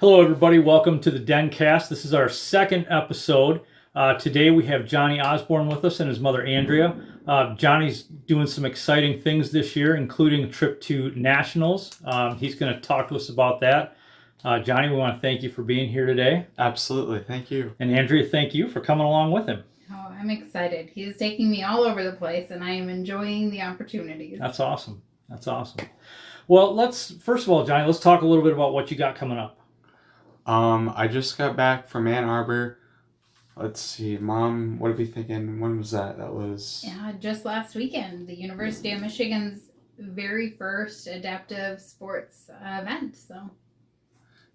Hello, everybody. Welcome to the DenCast. This is our second episode. Today we have Johnny Osborn with us and his mother, Andrea. Johnny's doing some exciting things this year, including a trip to Nationals. He's going to talk to us about that. Johnny, we want to thank you for being here today. Absolutely. Thank you. And Andrea, thank you for coming along with him. Oh, I'm excited. He's taking me all over the place, and I am enjoying the opportunities. That's awesome. Well, first of all, Johnny, let's talk a little bit about what you got coming up. I just got back from Ann Arbor. Let's see, Mom, what are we thinking? When was that? That was... Yeah, just last weekend, the University of Michigan's very first adaptive sports event.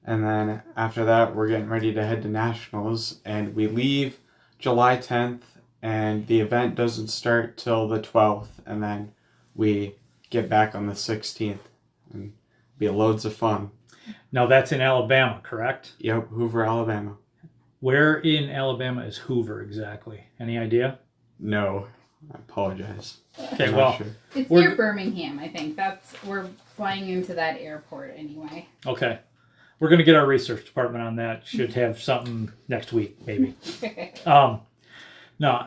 And then after that, we're getting ready to head to Nationals, and we leave July 10th, and the event doesn't start till the 12th, and then we get back on the 16th, and be loads of fun. Now, that's in Alabama, correct? Yep, Hoover, Alabama. Where in Alabama is Hoover exactly? Any idea? No, I apologize. Okay, well, sure. It's near Birmingham, I think. We're flying into that airport anyway. Okay. We're going to get our research department on that. Should have something next week, maybe. No,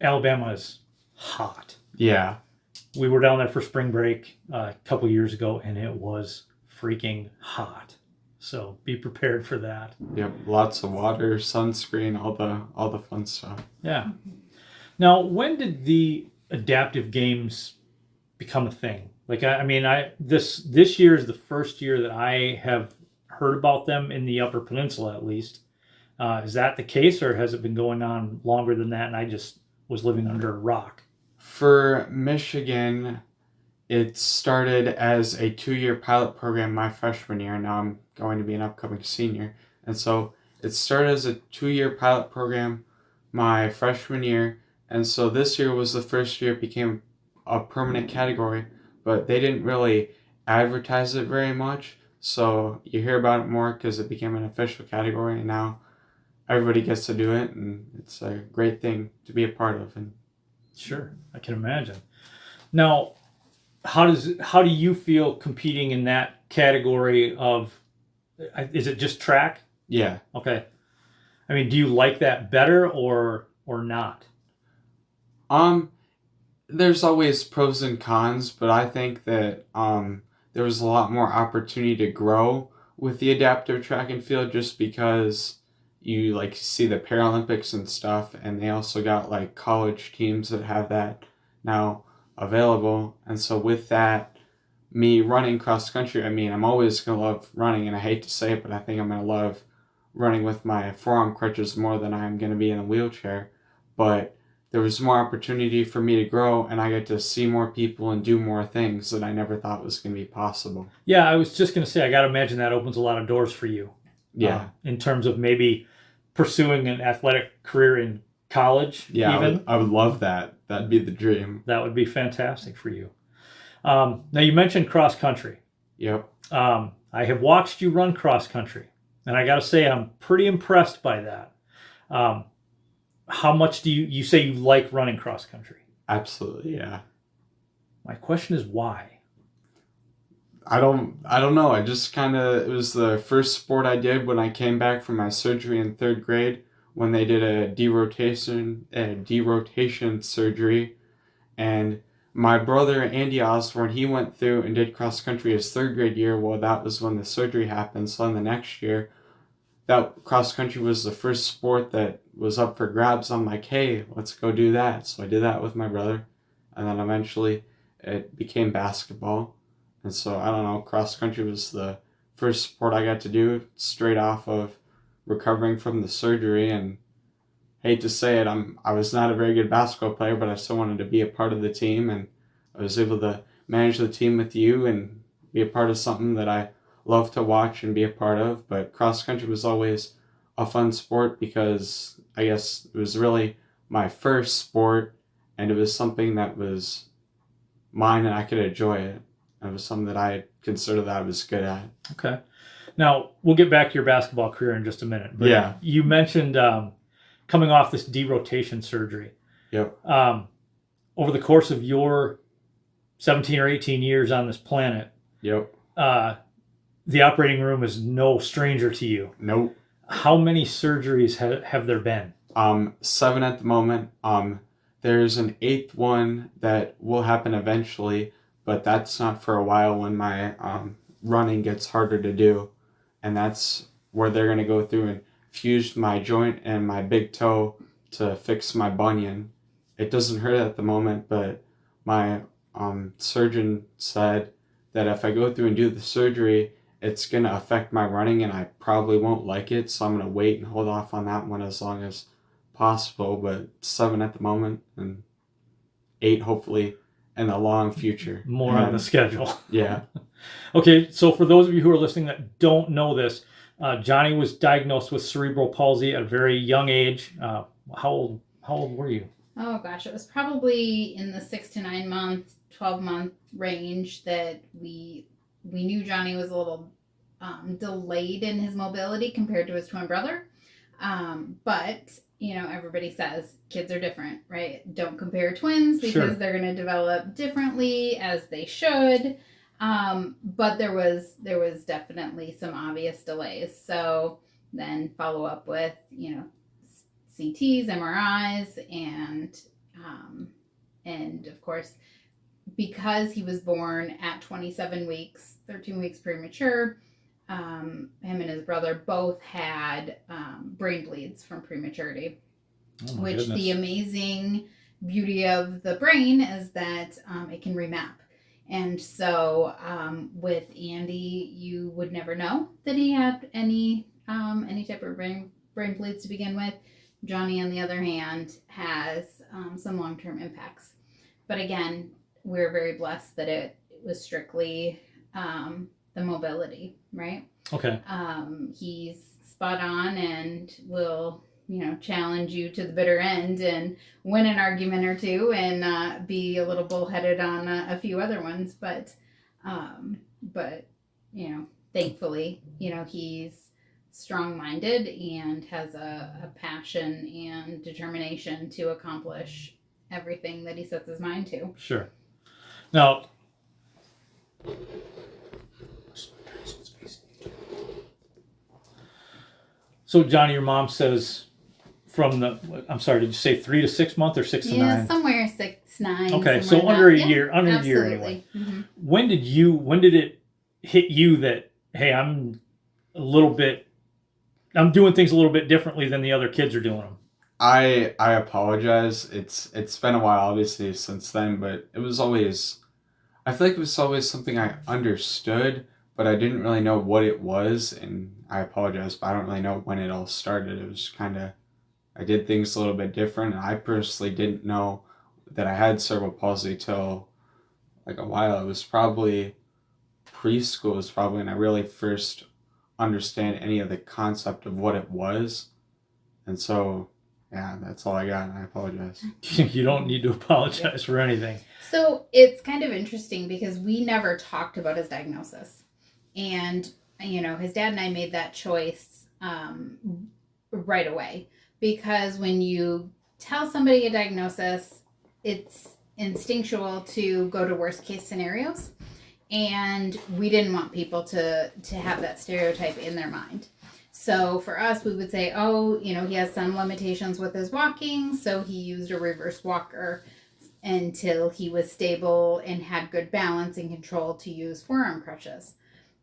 Alabama is hot. Yeah. We were down there for spring break a couple years ago, and it was freaking hot. So be prepared for that. Yep, lots of water, sunscreen, all the fun stuff. Yeah. Now, when did the adaptive games become a thing? Like, this year is the first year that I have heard about them in the Upper Peninsula, at least. Is that the case, or has it been going on longer than that, and I just was living under a rock? For Michigan, it started as a 2-year pilot program my freshman year. Now I'm going to be an upcoming senior. And so it started as a 2-year pilot program my freshman year. And so this year was the first year it became a permanent category, but they didn't really advertise it very much. So you hear about it more because it became an official category, and now everybody gets to do it, and it's a great thing to be a part of. And Sure, I can imagine. Now, how do you feel competing in that category of? Is it just track? yeah. Okay. I mean, do you like that better or not? There's always pros and cons, but I think that there was a lot more opportunity to grow with the adaptive track and field, just because you see the Paralympics and stuff, and they also got college teams that have that now available. And so with that, me running cross country, I'm always going to love running, and I hate to say it, but I think I'm going to love running with my forearm crutches more than I'm going to be in a wheelchair. But there was more opportunity for me to grow, and I get to see more people and do more things that I never thought was going to be possible. Yeah, I was just going to say, I got to imagine that opens a lot of doors for you. Yeah. In terms of maybe pursuing an athletic career in college. Yeah, even. I would love that. That'd be the dream. That would be fantastic for you. Now, you mentioned cross country. Yep. I have watched you run cross country, and I got to say I'm pretty impressed by that. How much do you say you like running cross country? Absolutely, yeah. My question is why? I don't know. I just it was the first sport I did when I came back from my surgery in 3rd grade, when they did a derotation surgery. And my brother, Andrea Osborn, he went through and did cross country his 3rd grade year. Well, that was when the surgery happened. So in the next year, that cross country was the first sport that was up for grabs. I'm like, hey, let's go do that. So I did that with my brother. And then eventually it became basketball. And so, I don't know, cross country was the first sport I got to do straight off of recovering from the surgery. And hate to say it, I was not a very good basketball player, but I still wanted to be a part of the team. And I was able to manage the team with you and be a part of something that I love to watch and be a part of. But cross country was always a fun sport because I guess it was really my first sport, and it was something that was mine and I could enjoy it. It was something that I considered that I was good at. Okay. Now, we'll get back to your basketball career in just a minute. But yeah. You mentioned coming off this derotation surgery. Yep. Over the course of your 17 or 18 years on this planet, Yep. the operating room is no stranger to you. Nope. How many surgeries have there been? 7 at the moment. There's an 8th one that will happen eventually, but that's not for a while when my running gets harder to do. And that's where they're going to go through and fuse my joint and my big toe to fix my bunion. It doesn't hurt at the moment, but my surgeon said that if I go through and do the surgery, it's going to affect my running and I probably won't like it. So I'm going to wait and hold off on that one as long as possible. But 7 at the moment and 8 hopefully in the long future. More on the schedule. Yeah. Okay, so for those of you who are listening that don't know this, Johnny was diagnosed with cerebral palsy at a very young age. How old were you? Oh gosh, it was probably in the 6 to 9 month, 12-month range that we knew Johnny was a little delayed in his mobility compared to his twin brother. But, everybody says kids are different, right? Don't compare twins because they're going to develop differently as they should. But there was definitely some obvious delays. So then follow up with, CTs, MRIs, and of course, because he was born at 27 weeks, 13 weeks premature, him and his brother both had brain bleeds from prematurity, which goodness. The amazing beauty of the brain is that it can remap. And so with Andy, you would never know that he had any type of brain bleeds to begin with. Johnny, on the other hand, has some long-term impacts. But again, we're very blessed that it was strictly the mobility, right? Okay. He's spot on and will, challenge you to the bitter end and win an argument or two and be a little bullheaded on a few other ones. But thankfully, he's strong-minded and has a passion and determination to accomplish everything that he sets his mind to. Sure. Now, so Johnny, your mom says did you say 3 to 6 months or 6 to 9? Yeah, somewhere 6, 9. Okay, so under a year anyway. Mm-hmm. When did it hit you that, hey, I'm doing things a little bit differently than the other kids are doing them? I apologize. It's been a while, obviously, since then, but I feel like it was always something I understood, but I didn't really know what it was, and I apologize, but I don't really know when it all started. It was I did things a little bit different, and I personally didn't know that I had cerebral palsy till a while. It was probably preschool is probably when I really first understand any of the concept of what it was, and so yeah, that's all I got, and I apologize. You don't need to apologize for anything. So it's kind of interesting because we never talked about his diagnosis. And, his dad and I made that choice right away. Because when you tell somebody a diagnosis, it's instinctual to go to worst case scenarios. And we didn't want people to have that stereotype in their mind. So for us, we would say, he has some limitations with his walking, so he used a reverse walker until he was stable and had good balance and control to use forearm crutches.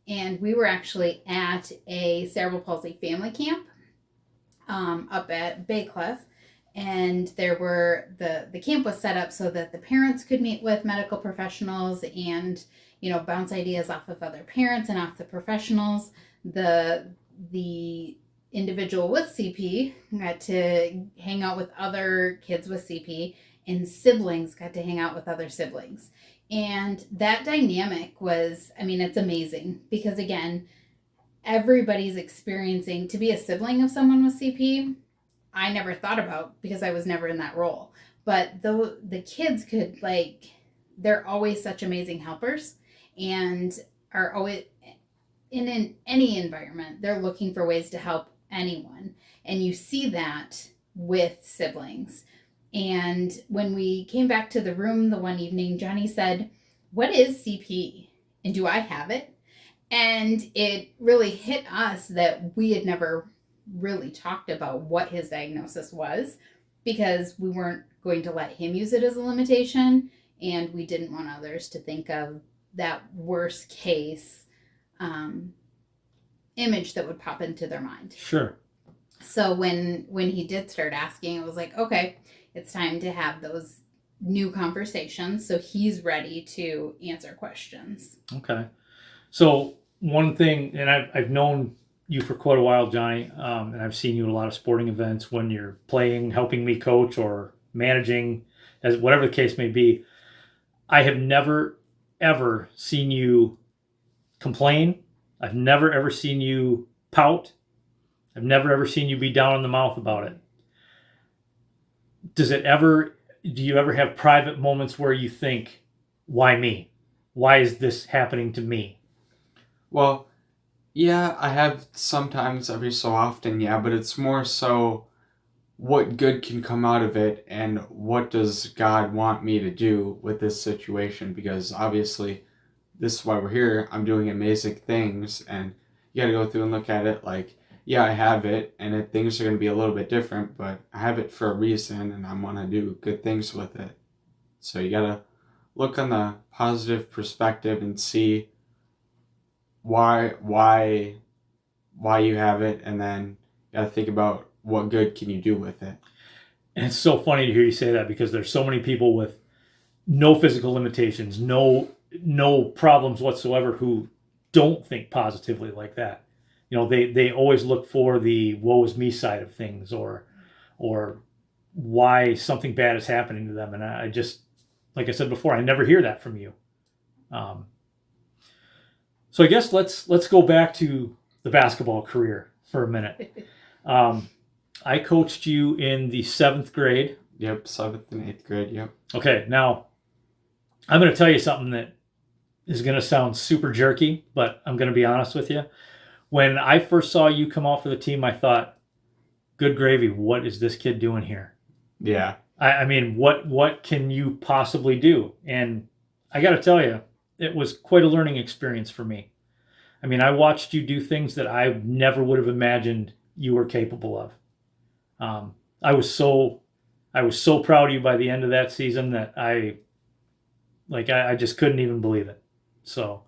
And we were actually at a cerebral palsy family camp up at Baycliff, and there were the camp was set up so that the parents could meet with medical professionals and bounce ideas off of other parents and off the professionals. The individual with CP got to hang out with other kids with CP, and siblings got to hang out with other siblings. And that dynamic was, it's amazing because, again, everybody's experiencing to be a sibling of someone with CP. I never thought about because I was never in that role. But the kids could, they're always such amazing helpers and are always in any environment, they're looking for ways to help anyone. And you see that with siblings. And when we came back to the room the one evening, Johnny said, "What is CP? And do I have it?" And it really hit us that we had never really talked about what his diagnosis was, because we weren't going to let him use it as a limitation, and we didn't want others to think of that worst case image that would pop into their mind. Sure. So when he did start asking, it was like, okay, it's time to have those new conversations, so he's ready to answer questions. Okay. So one thing, and I've known you for quite a while, Johnny, and I've seen you at a lot of sporting events when you're playing, helping me coach, or managing, as whatever the case may be. I have never, ever seen you complain. I've never, ever seen you pout. I've never, ever seen you be down in the mouth about it. Do you ever have private moments where you think, why me? Why is this happening to me? Well, yeah, I have sometimes, every so often, yeah, but it's more so what good can come out of it and what does God want me to do with this situation, because obviously this is why we're here. I'm doing amazing things, and you got to go through and look at it like, yeah, I have it, and things are going to be a little bit different, but I have it for a reason, and I want to do good things with it. So you got to look on the positive perspective and see why you have it, and then you got to think about what good can you do with it. And it's so funny to hear you say that, because there's so many people with no physical limitations, no problems whatsoever, who don't think positively like that. You know, they always look for the woe is me side of things, or why something bad is happening to them. And I just, like I said before, I never hear that from you. So I guess let's go back to the basketball career for a minute. I coached you in the 7th grade. Yep, 7th and 8th grade, yep. Okay, now I'm going to tell you something that is going to sound super jerky, but I'm going to be honest with you. When I first saw you come out for the team, I thought, good gravy, what is this kid doing here? Yeah. I mean, what can you possibly do? And I got to tell you, it was quite a learning experience for me. I mean, I watched you do things that I never would have imagined you were capable of. I was so proud of you by the end of that season that I just couldn't even believe it. So,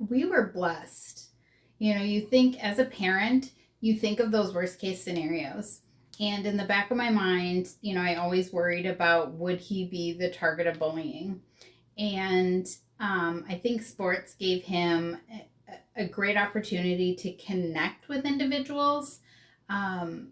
we were blessed. You know, you think as a parent, you think of those worst case scenarios. And in the back of my mind, you know, I always worried about, would he be the target of bullying? And I think sports gave him a great opportunity to connect with individuals. And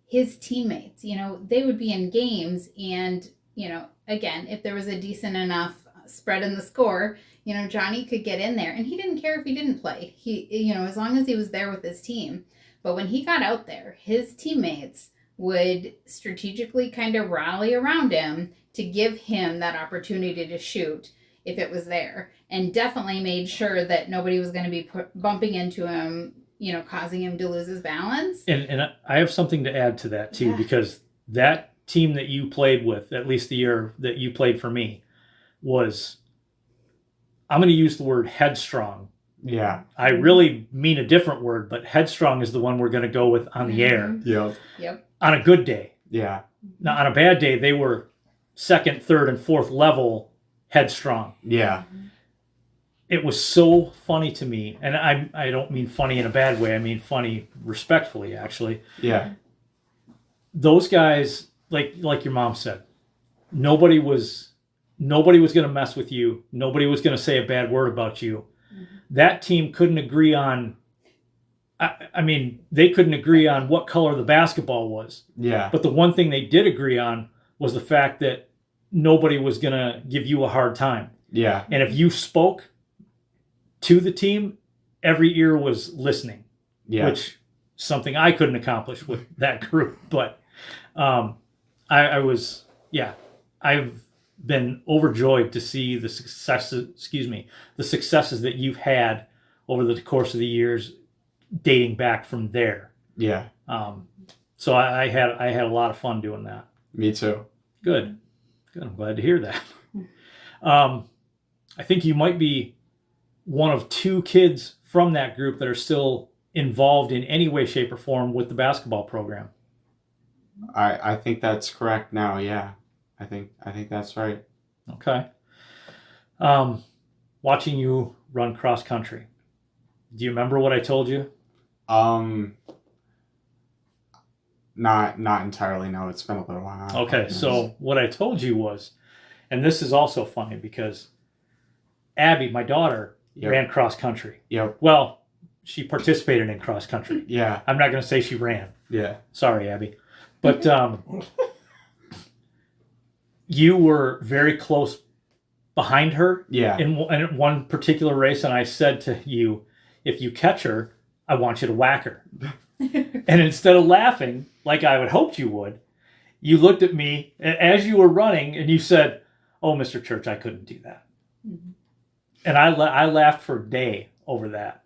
his teammates, you know, they would be in games, and, you know, again, if there was a decent enough spread in the score, you know, Johnny could get in there, and he didn't care if he didn't play. He, you know, as long as he was there with his team. But when he got out there, his teammates would strategically kind of rally around him to give him that opportunity to shoot if it was there, and definitely made sure that nobody was going to be bumping into him, you know, causing him to lose his balance. And I have something to add to that too, Yeah. because that team that you played with, at least the year that you played for me, was, I'm going to use the word headstrong. Yeah. I really mean a different word, but headstrong is the one we're going to go with on the air. Yep. On a good day. Yeah. Now, on a bad day, they were 2nd, 3rd, and 4th level headstrong. Yeah. It was so funny to me, and I don't mean funny in a bad way. I mean funny respectfully, actually. Yeah. Those guys, like your mom said, nobody was going to mess with you. Nobody was going to say a bad word about you. Mm-hmm. That team couldn't agree on. I mean, they couldn't agree on what color the basketball was. Yeah. But the one thing they did agree on was the fact that nobody was going to give you a hard time. Yeah. And if you spoke to the team, every ear was listening. Yeah. Which something I couldn't accomplish with that group. But I was, yeah, I've been overjoyed to see the successes that you've had over the course of the years, dating back from there. Yeah. So I had a lot of fun doing that. Me too. Good. I'm glad to hear that. I think you might be one of 2 kids from that group that are still involved in any way, shape, or form with the basketball program. I think that's correct now. Yeah, I think that's right. Okay. Watching you run cross country. Do you remember what I told you? Not entirely. No, it's been a little while. Okay, so what I told you was, and this is also funny because Abby, my daughter, ran cross country. Yep. Well, she participated in cross country. Yeah. I'm not going to say she ran. Yeah. Sorry, Abby. But you were very close behind her in one particular race, and I said to you, if you catch her, I want you to whack her. And instead of laughing, like I would hoped you would, you looked at me as you were running, and you said, oh, Mr. Church, I couldn't do that. Mm-hmm. And I laughed for a day over that.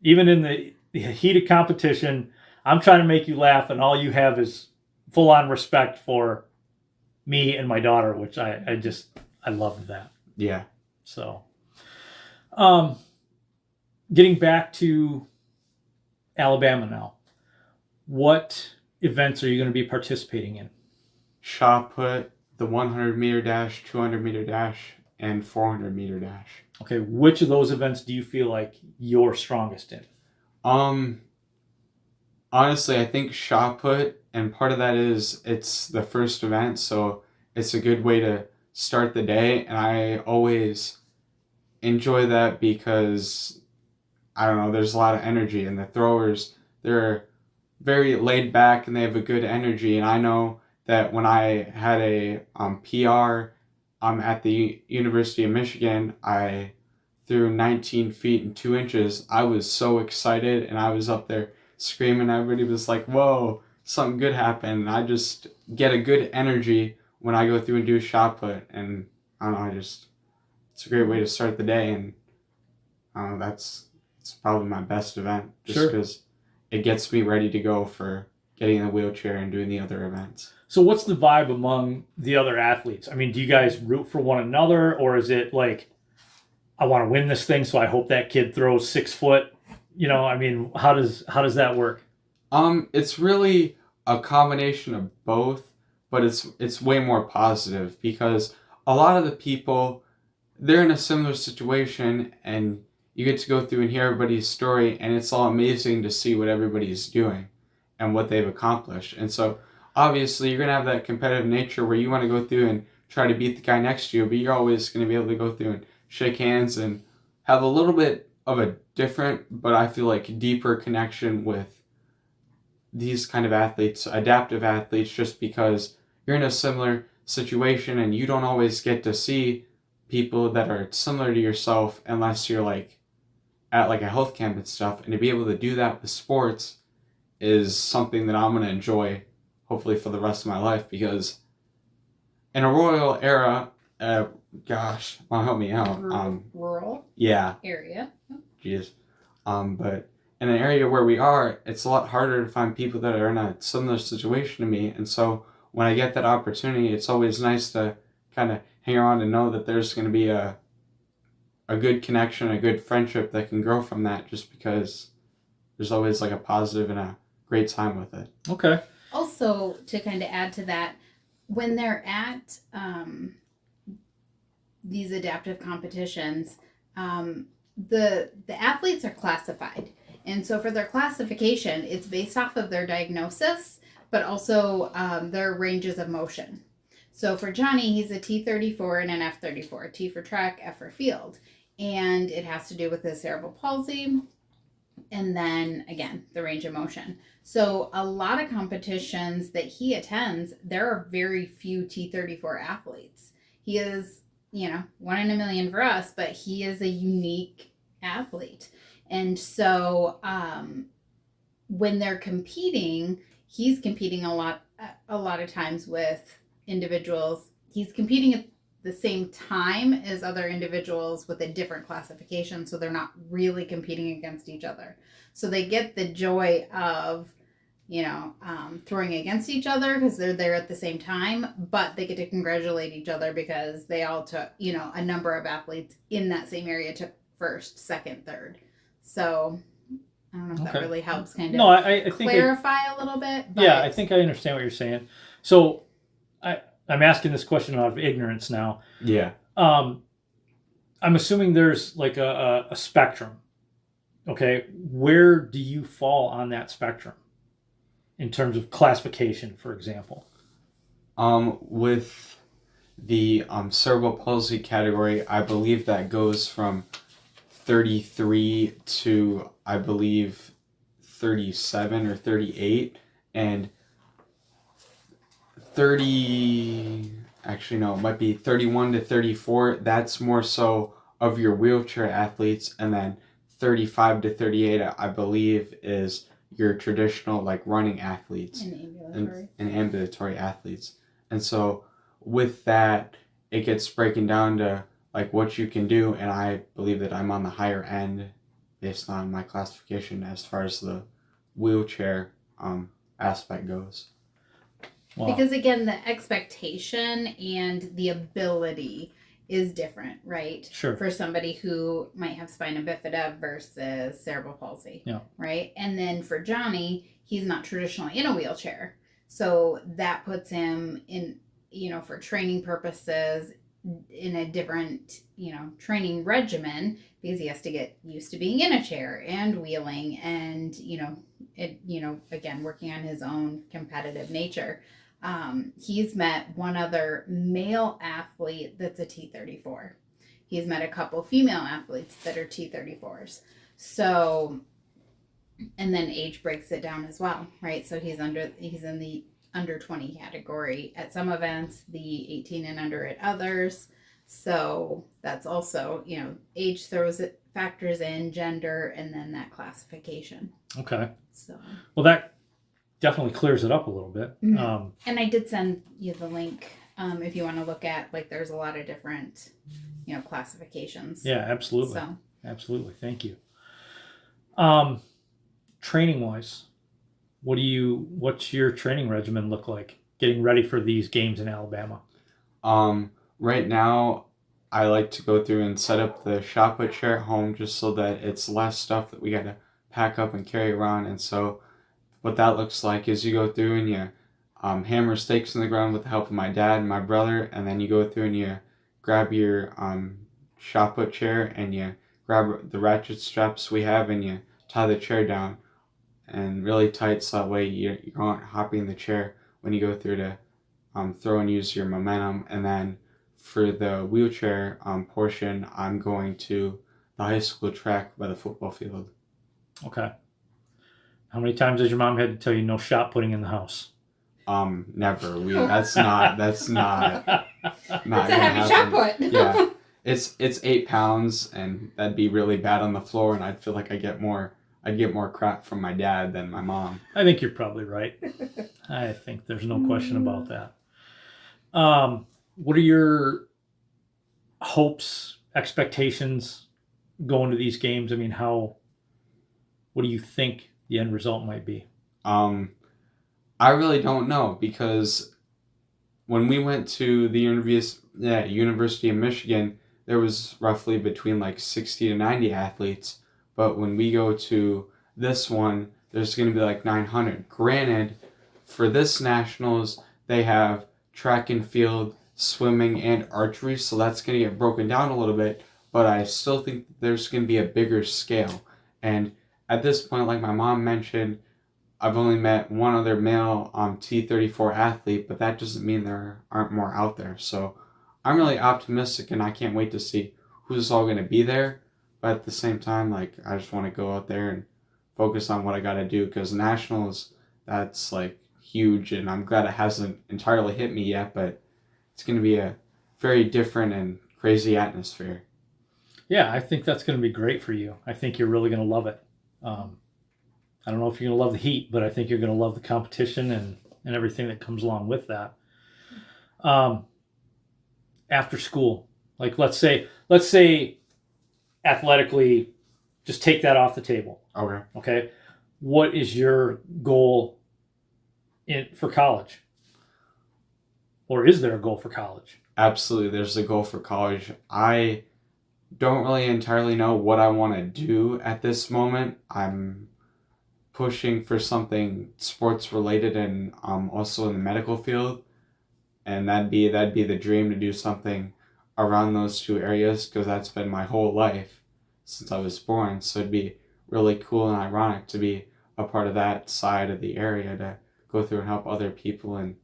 Even in the heated competition, I'm trying to make you laugh, and all you have is full-on respect for me and my daughter, which I loved that. Yeah. So, getting back to Alabama now, what events are you going to be participating in? Shot put, the 100-meter dash, 200-meter dash, and 400-meter dash. Okay, which of those events do you feel like you're strongest in? Honestly, I think shot put, and part of that is it's the first event, so it's a good way to start the day, and I always enjoy that because, I don't know, there's a lot of energy, and the throwers, they're very laid back, and they have a good energy, and I know that when I had a PR at the University of Michigan, I threw 19 feet and 2 inches. I was so excited, and I was up there screaming. Everybody was like, whoa, something good happened. And I just get a good energy when I go through and do shot put. And I don't know, it's a great way to start the day. And I don't know, it's probably my best event just because it gets me ready to go for getting in the wheelchair and doing the other events. So what's the vibe among the other athletes? I mean, do you guys root for one another, or is it like, I want to win this thing, so I hope that kid throws 6 foot? You know, I mean, how does that work? It's really a combination of both, but it's way more positive because a lot of the people, they're in a similar situation, and you get to go through and hear everybody's story, and it's all amazing to see what everybody's doing and what they've accomplished. And so obviously you're going to have that competitive nature where you want to go through and try to beat the guy next to you, but you're always going to be able to go through and shake hands and have a little bit of a different, but I feel like deeper connection with these kind of athletes, adaptive athletes, just because you're in a similar situation and you don't always get to see people that are similar to yourself unless you're like at like a health camp and stuff. And to be able to do that with sports is something that I'm going to enjoy hopefully for the rest of my life, because in a rural era, gosh, well, help me out. Rural area. Jeez. But in an area where we are, it's a lot harder to find people that are in a similar situation to me. And so when I get that opportunity, it's always nice to kind of hang around and know that there's going to be a good connection, a good friendship that can grow from that, just because there's always like a positive and a great time with it. Okay. Also, to kind of add to that, when they're at these adaptive competitions, the athletes are classified. And so for their classification, it's based off of their diagnosis, but also their ranges of motion. So for Johnny, he's a T34 and an F34, T for track, F for field. And it has to do with his cerebral palsy. And then, again, the range of motion. So a lot of competitions that he attends, there are very few T34 athletes. He is, 1 in a million for us, but he is a unique athlete. And so when they're competing, he's competing a lot of times with individuals. He's competing at the same time as other individuals with a different classification, so they're not really competing against each other. So they get the joy of, throwing against each other because they're there at the same time, but they get to congratulate each other because they all took, a number of athletes in that same area took first, second, third. So I don't know if that really helps kind of I think clarify a little bit. But... Yeah, I think I understand what you're saying. So I'm asking this question out of ignorance now. Yeah. I'm assuming there's like a spectrum. Okay, where do you fall on that spectrum in terms of classification, for example? With the cerebral palsy category, I believe that goes from 33 to, I believe, 37 or 38, and 30, actually no, it might be 31 to 34, that's more so of your wheelchair athletes, and then 35 to 38, I believe, is your traditional like running athletes and ambulatory athletes. And so with that, it gets breaking down to like what you can do, and I believe that I'm on the higher end based on my classification as far as the wheelchair aspect goes. Wow. Because again, the expectation and the ability is different, right? Sure. For somebody who might have spina bifida versus cerebral palsy. Yeah. Right? And then for Johnny, he's not traditionally in a wheelchair. So that puts him in, for training purposes in a different, training regimen because he has to get used to being in a chair and wheeling and, again, working on his own competitive nature. He's met one other male athlete that's a T34. He's met a couple female athletes that are T34s. So, and then age breaks it down as well, right? So he's in the under 20 category at some events, the 18 and under at others. So that's also, age factors in gender and then that classification. Okay. So, well, that definitely clears it up a little bit. Mm-hmm. And I did send you the link if you want to look at, like, there's a lot of different, classifications. Yeah, absolutely. So. Absolutely. Thank you. Training wise, what's your training regimen look like getting ready for these games in Alabama? Right now, I like to go through and set up the shot put chair at home just so that it's less stuff that we got to pack up and carry around. And so what that looks like is you go through and you hammer stakes in the ground with the help of my dad and my brother, and then you go through and you grab your shot put chair and you grab the ratchet straps we have and you tie the chair down and really tight so that way you aren't hopping the chair when you go through to throw and use your momentum. And then for the wheelchair portion, I'm going to the high school track by the football field. Okay. How many times has your mom had to tell you no shot putting in the house? Never. That's not It's a heavy shot put. Yeah. It's 8 pounds, and that'd be really bad on the floor, and I'd feel like I'd get more crap from my dad than my mom. I think you're probably right. I think there's no question about that. What are your hopes, expectations going to these games? I mean, what do you think the end result might be? I really don't know, because when we went to the University of Michigan, there was roughly between like 60 to 90 athletes. But when we go to this one, there's going to be like 900. Granted, for this nationals, they have track and field, swimming, and archery, so that's going to get broken down a little bit. But I still think there's going to be a bigger scale. And at this point, like my mom mentioned, I've only met one other male T34 athlete, but that doesn't mean there aren't more out there. So I'm really optimistic, and I can't wait to see who's all going to be there. But at the same time, like, I just want to go out there and focus on what I got to do, because nationals, that's like huge, and I'm glad it hasn't entirely hit me yet, but it's going to be a very different and crazy atmosphere. Yeah, I think that's going to be great for you. I think you're really going to love it. I don't know if you're going to love the heat, but I think you're going to love the competition and everything that comes along with that. After school, like let's say athletically, just take that off the table. Okay. Okay. What is your goal for college? Or is there a goal for college? Absolutely, there's a goal for college. I don't really entirely know what I want to do at this moment. I'm pushing for something sports related and also in the medical field, and that'd be the dream to do something around those two areas because that's been my whole life since I was born. So it'd be really cool and ironic to be a part of that side of the area to go through and help other people and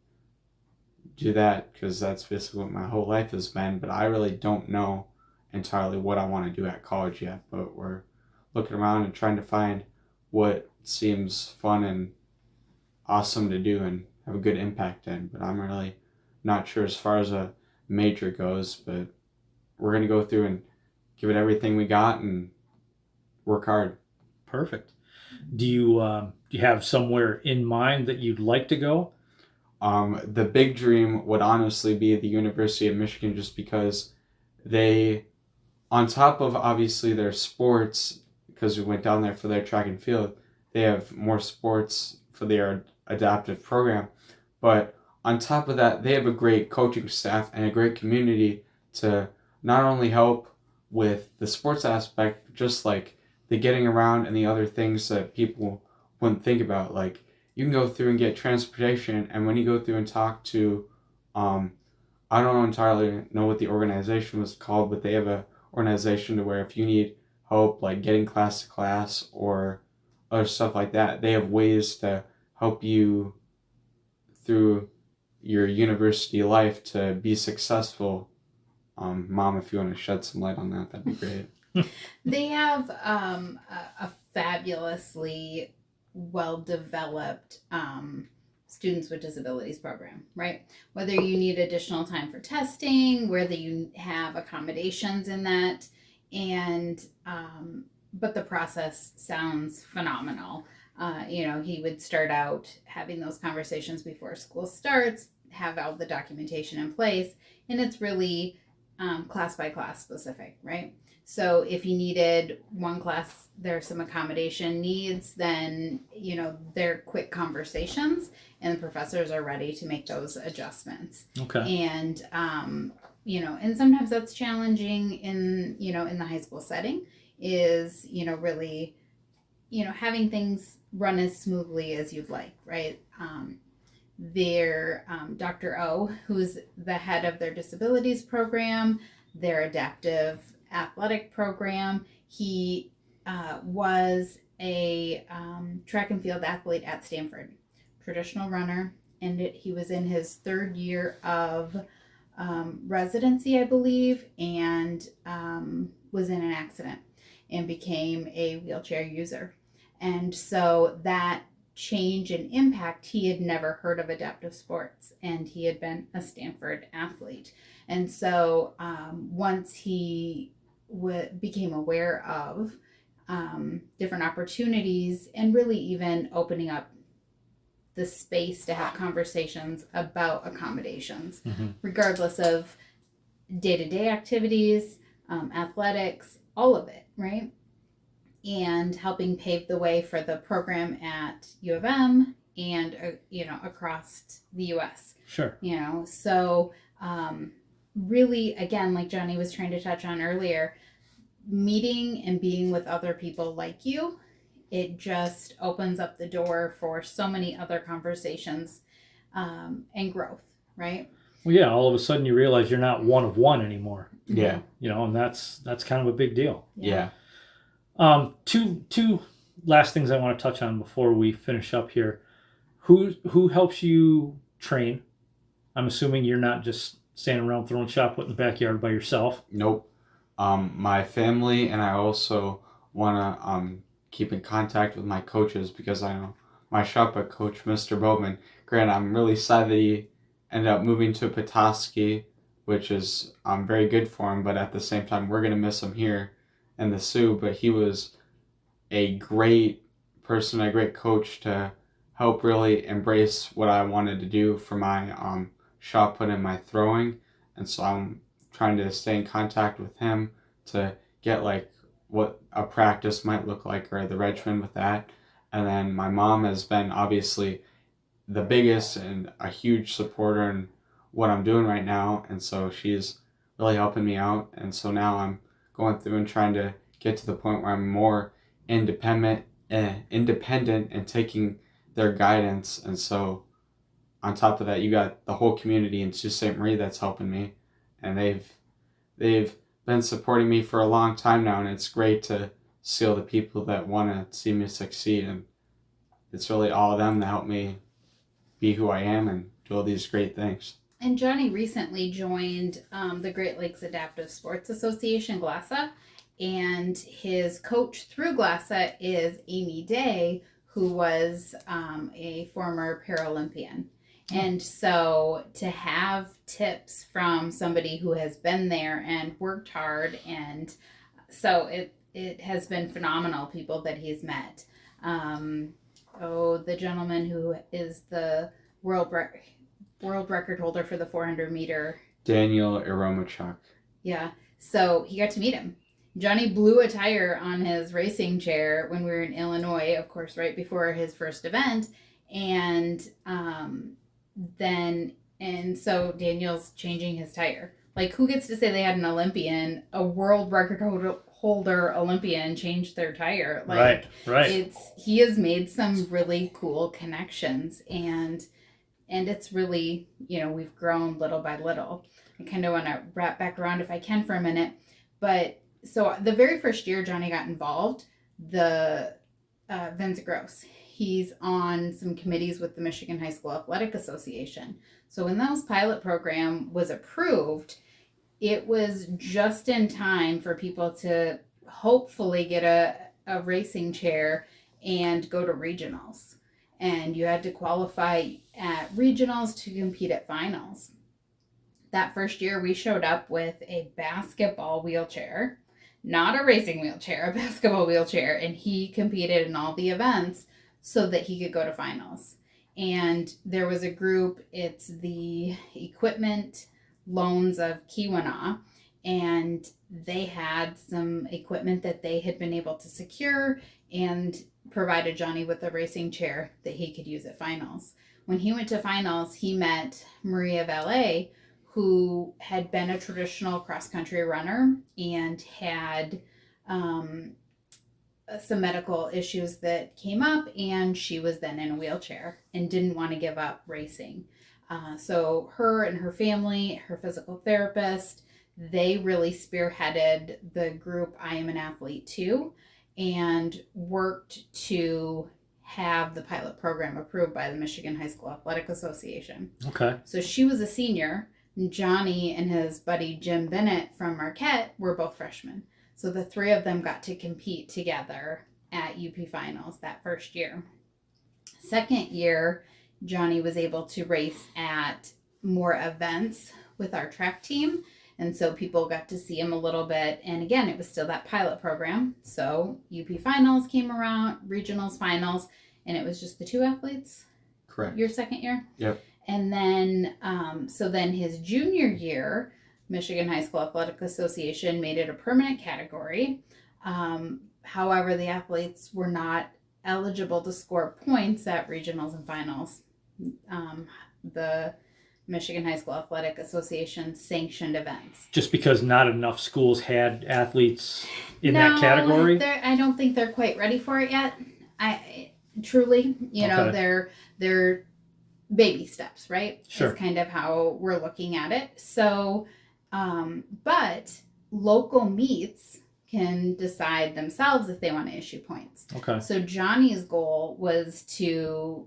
do that because that's basically what my whole life has been. But I really don't know entirely what I want to do at college yet. But we're looking around and trying to find what seems fun and awesome to do and have a good impact in. But I'm really not sure as far as a major goes. But we're going to go through and give it everything we got and work hard. Perfect. Do you have somewhere in mind that you'd like to go? The big dream would honestly be the University of Michigan just because they, on top of obviously their sports, because we went down there for their track and field, they have more sports for their adaptive program. But on top of that, they have a great coaching staff and a great community to not only help with the sports aspect, but just like the getting around and the other things that people wouldn't think about. Like you can go through and get transportation, and when you go through and talk to, I don't entirely know what the organization was called, but they have a organization to where if you need help like getting class to class or other stuff like that, they have ways to help you through your university life to be successful. Mom, if you want to shed some light on that, that'd be great. They have a fabulously well-developed students with disabilities program, right? Whether you need additional time for testing, whether you have accommodations in that, and but the process sounds phenomenal. He would start out having those conversations before school starts, have all the documentation in place, and it's really class by class specific, right? So if you needed one class, there's some accommodation needs, then, they're quick conversations and the professors are ready to make those adjustments. Okay. And, and sometimes that's challenging in the high school setting is, really, having things run as smoothly as you'd like, right? Their Dr. O, who's the head of their disabilities program, their adaptive athletic program. He was a track and field athlete at Stanford, traditional runner, and he was in his third year of residency, I believe, and was in an accident and became a wheelchair user. And so that change and impact, he had never heard of adaptive sports, and he had been a Stanford athlete. And so once he became aware of different opportunities and really even opening up the space to have conversations about accommodations, regardless of day-to-day activities, athletics, all of it, right? And helping pave the way for the program at U of M and, across the U.S. Sure. So really, again, like Johnny was trying to touch on earlier, meeting and being with other people like you, it just opens up the door for so many other conversations and growth, right? Well, yeah, all of a sudden you realize you're not one of one anymore. Yeah. And that's kind of a big deal. Yeah. Two last things I want to touch on before we finish up here. Who helps you train? I'm assuming you're not just standing around throwing shot put in the backyard by yourself. Nope. My family, and I also want to keep in contact with my coaches because I know my shot put coach, Mr. Bowman. Grant, I'm really sad that he ended up moving to Petoskey, which is very good for him, but at the same time, we're going to miss him here in the Sioux. But he was a great person, a great coach to help really embrace what I wanted to do for my shot put and my throwing. And so I'm trying to stay in contact with him to get like what a practice might look like or the regimen with that. And then my mom has been obviously the biggest and a huge supporter in what I'm doing right now, and so she's really helping me out. And so now I'm going through and trying to get to the point where I'm more independent and taking their guidance. And so on top of that, you got the whole community in Sault Ste. Marie that's helping me, and they've been supporting me for a long time now, and it's great to see all the people that want to see me succeed, and it's really all of them that help me be who I am and do all these great things. And Johnny recently joined the Great Lakes Adaptive Sports Association, GLASA, and his coach through GLASA is Amy Day, who was a former Paralympian. And so to have tips from somebody who has been there and worked hard, and so it has been phenomenal, people that he's met. The gentleman who is the world record holder for the 400 meter. Daniel Iromachuk. Yeah. So he got to meet him. Johnny blew a tire on his racing chair when we were in Illinois, of course, right before his first event. And so Daniel's changing his tire. Like, who gets to say they had an Olympian, a world record holder Olympian, change their tire? Like, right. He has made some really cool connections, and it's really, we've grown little by little. I kind of want to wrap back around if I can for a minute. But so the very first year Johnny got involved, the Vince Gross, he's on some committees with the Michigan High School Athletic Association. So when that pilot program was approved, it was just in time for people to hopefully get a racing chair and go to regionals. And you had to qualify at regionals to compete at finals. That first year, we showed up with a basketball wheelchair, not a racing wheelchair, a basketball wheelchair, and he competed in all the events so that he could go to finals. And there was a group, it's the Equipment Loans of Keweenaw, and they had some equipment that they had been able to secure and provided Johnny with a racing chair that he could use at finals. When he went to finals, he met Maria Valet, who had been a traditional cross-country runner and had some medical issues that came up, and she was then in a wheelchair and didn't want to give up racing. So her and her family, her physical therapist, they really spearheaded the group I Am an Athlete Too, and worked to have the pilot program approved by the Michigan High School Athletic Association. Okay. So she was a senior. Johnny and his buddy Jim Bennett from Marquette were both freshmen. So the three of them got to compete together at UP Finals that first year. Second year, Johnny was able to race at more events with our track team. And so people got to see him a little bit. And again, it was still that pilot program. So UP Finals came around, regionals, finals, and it was just the two athletes. Correct. Your second year? Yep. And then, so then his junior year, Michigan High School Athletic Association made it a permanent category. However, the athletes were not eligible to score points at regionals and finals. The Michigan High School Athletic Association sanctioned events. Just because not enough schools had athletes in that category? I don't think they're quite ready for it yet. Truly, they're baby steps, right? Sure. Is kind of how we're looking at it. So, but local meets can decide themselves if they want to issue points. Okay. So Johnny's goal was to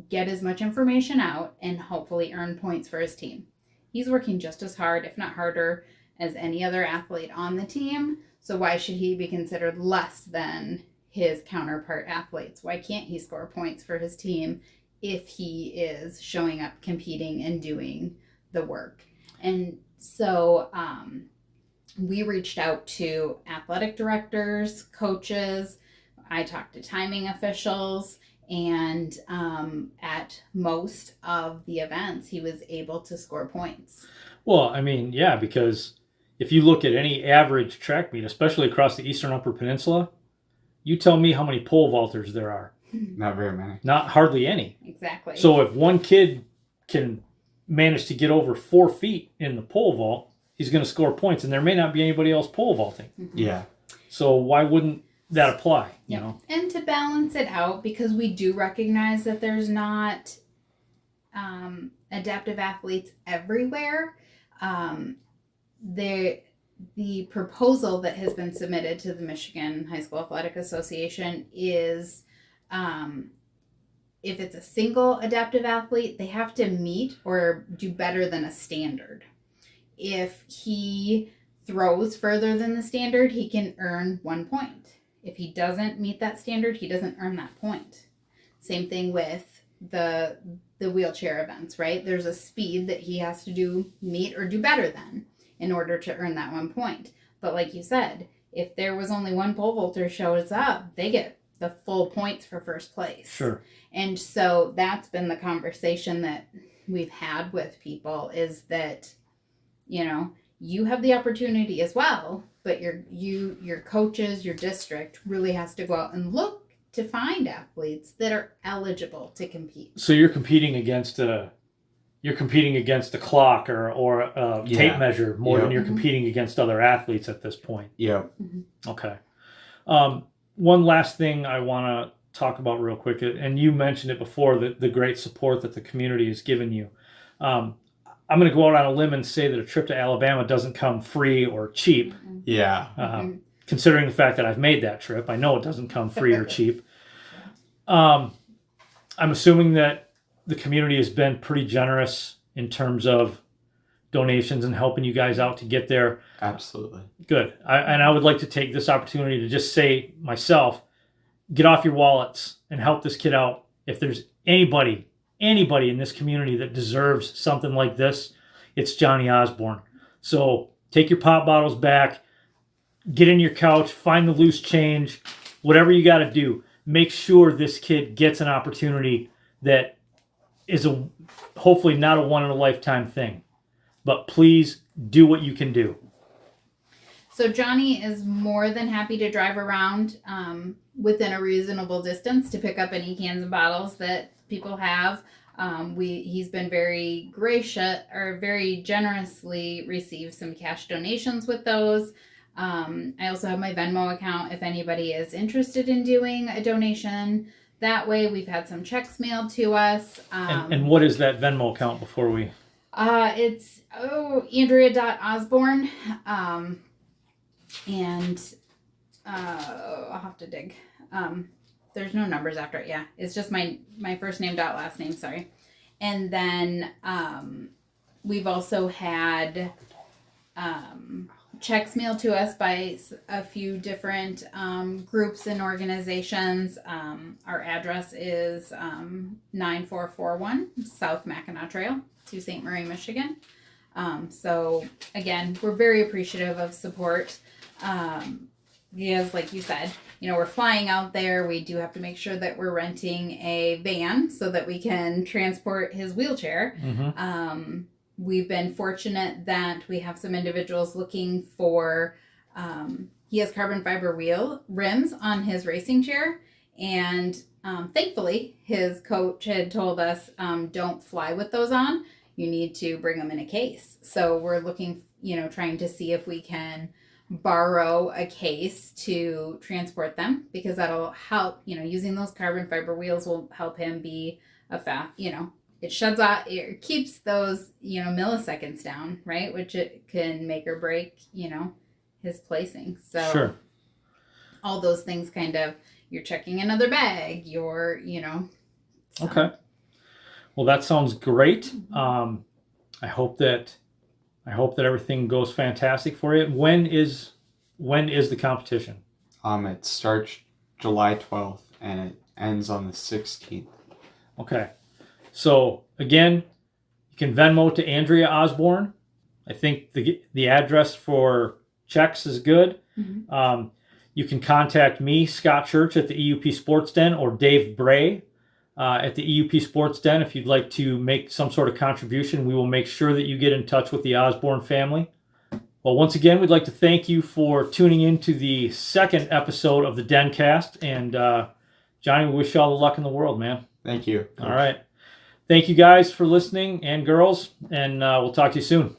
get as much information out and hopefully earn points for his team. He's working just as hard, if not harder, as any other athlete on the team. So why should he be considered less than his counterpart athletes? Why can't he score points for his team if he is showing up, competing, and doing the work? And so we reached out to athletic directors, coaches. I talked to timing officials, and at most of the events, he was able to score points. Well, I mean, yeah, because if you look at any average track meet, especially across the Eastern Upper Peninsula, you tell me how many pole vaulters there are. Not very many. Not hardly any. Exactly. So if one kid can manage to get over 4 feet in the pole vault, he's going to score points, and there may not be anybody else pole vaulting. Yeah. So why wouldn't that apply? You know. And to balance it out, because we do recognize that there's not adaptive athletes everywhere, the proposal that has been submitted to the Michigan High School Athletic Association is if it's a single adaptive athlete, they have to meet or do better than a standard. If he throws further than the standard, he can earn 1 point. If he doesn't meet that standard, he doesn't earn that point. Same thing with the wheelchair events, right? There's a speed that he has to meet or do better than in order to earn that 1 point. But like you said, if there was only one pole vaulter shows up, they get the full points for first place. Sure. And so that's been the conversation that we've had with people, is that, you know, you have the opportunity as well, but your coaches, your district really has to go out and look to find athletes that are eligible to compete. So you're competing against a clock or a tape measure more than you're competing against other athletes at this point. Yeah. Okay. One last thing I want to talk about real quick, and you mentioned it before, the great support that the community has given you. I'm going to go out on a limb and say that a trip to Alabama doesn't come free or cheap. Yeah. Considering the fact that I've made that trip, I know it doesn't come free or cheap. I'm assuming that the community has been pretty generous in terms of donations and helping you guys out to get there. Absolutely. Good. I would like to take this opportunity to just say myself, get off your wallets and help this kid out. If there's anybody in this community that deserves something like this, it's Johnny Osborn. So take your pop bottles back, get in your couch, find the loose change, whatever you got to do. Make sure this kid gets an opportunity that is hopefully not a one-in-a-lifetime thing. But please do what you can do. So Johnny is more than happy to drive around within a reasonable distance to pick up any cans and bottles that people have. He's been very gracious, or very generously received some cash donations with those. I also have my Venmo account if anybody is interested in doing a donation that way. We've had some checks mailed to us. And what is that Venmo account before we... It's Andrea.Osborn. And I'll have to dig. There's no numbers after it. Yeah, it's just my first name dot last name. Sorry. And then we've also had checks mailed to us by a few different groups and organizations. Our address is 9441 South Mackinac Trail, to St. Marie, Michigan. So again, we're very appreciative of support. Because like you said, you know, we're flying out there. We do have to make sure that we're renting a van so that we can transport his wheelchair. Mm-hmm. We've been fortunate that we have some individuals looking for, he has carbon fiber wheel rims on his racing chair. And thankfully, his coach had told us, don't fly with those on. You need to bring them in a case. So we're looking, trying to see if we can borrow a case to transport them, because that'll help, using those carbon fiber wheels will help him be it shuts off, it keeps those, milliseconds down, right? Which it can make or break, his placing. So sure. All those things kind of, you're checking another bag, so. Okay. Well, that sounds great. I hope that everything goes fantastic for you. When is the competition? It starts July 12th and it ends on the 16th. Okay. So again, you can Venmo to Andrea Osborn. I think the address for checks is good. Mm-hmm. You can contact me, Scott Church, at the EUP Sports Den, or Dave Bray at the EUP Sports Den if you'd like to make some sort of contribution. We will make sure that you get in touch with the Osborn family. Well, once again, we'd like to thank you for tuning in to the second episode of the DenCast. And Johnny, we wish you all the luck in the world, man. Thank you. All right. Thank you guys for listening, and girls, and we'll talk to you soon.